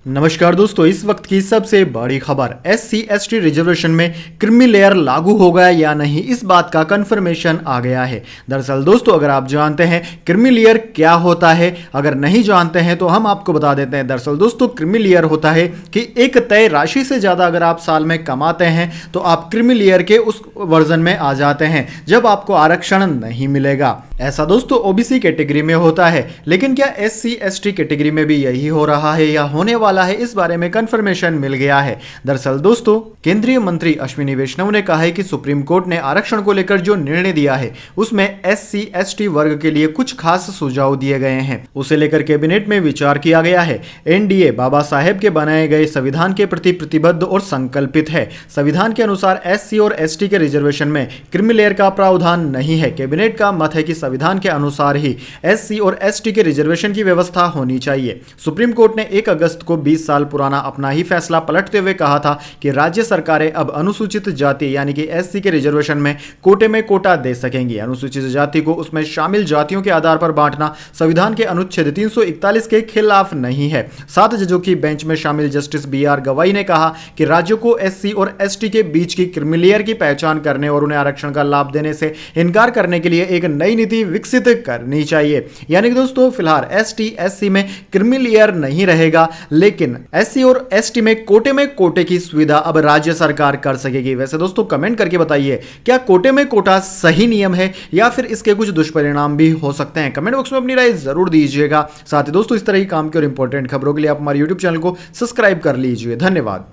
नमस्कार दोस्तों, इस वक्त की सबसे बड़ी खबर SC/ST रिजर्वेशन में क्रीमी लेयर लागू हो गया या नहीं, इस बात का कंफर्मेशन आ गया है। दरअसल दोस्तों, अगर आप जानते हैं क्रीमी लेयर क्या होता है, अगर नहीं जानते हैं तो हम आपको बता देते हैं। दरअसल दोस्तों, क्रीमी लेयर होता है कि एक तय राशि से ज़्यादा अगर आप साल में कमाते हैं तो आप क्रीमी लेयर के उस वर्जन में आ जाते हैं जब आपको आरक्षण नहीं मिलेगा। ऐसा दोस्तों OBC कैटेगरी में होता है, लेकिन क्या SC/ST कैटेगरी में भी यही हो रहा है या होने वाला है, इस बारे में कंफर्मेशन मिल गया है। दरअसल दोस्तों, केंद्रीय मंत्री अश्विनी वैष्णव ने कहा है कि सुप्रीम कोर्ट ने आरक्षण को लेकर जो निर्णय दिया है उसमें SC/ST वर्ग के लिए कुछ खास सुझाव दिए गए हैं। उसे लेकर कैबिनेट में विचार किया गया है। NDA बाबा साहेब के बनाए गए संविधान के प्रति प्रतिबद्ध और संकल्पित है। संविधान के अनुसार SC और ST के रिजर्वेशन में क्रीमी लेयर का प्रावधान नहीं है। कैबिनेट का मत है कि संविधान के अनुसार ही SC और ST के रिजर्वेशन की व्यवस्था होनी चाहिए। सुप्रीम कोर्ट ने 1 अगस्त को 20 साल पुराना अपना ही फैसला पलटते हुए कहा था कि राज्य सरकारें अब अनुसूचित जाति यानी कि SC के रिजर्वेशन में कोटे में कोटा दे सकेंगी। अनुसूचित जाति को उसमें शामिल जातियों के आधार पर बांटना संविधान के अनुच्छेद 341 के खिलाफ नहीं है। 7 जजों की बेंच में शामिल जस्टिस BR गवाई ने कहा कि राज्यों को SC और ST के बीच की क्रीमी लेयर की पहचान करने और उन्हें आरक्षण का लाभ देने से इनकार करने के लिए एक नई नीति विकसित करनी चाहिए। यानी कि दोस्तों, फिलहाल ST/SC में क्रीमी लेयर नहीं रहेगा, लेकिन SC और ST में कोटे की सुविधा अब राज्य सरकार कर सकेगी। वैसे दोस्तों, कमेंट करके बताइए, क्या कोटे में कोटा सही नियम है या फिर इसके कुछ दुष्परिणाम भी हो सकते हैं? कमेंट बॉक्स में अपनी राय जरूर दीजिएगा। साथ ही दोस्तों, इस तरह की काम की और इंपॉर्टेंट खबरों के लिए आप हमारे YouTube चैनल को सब्सक्राइब कर लीजिए। धन्यवाद।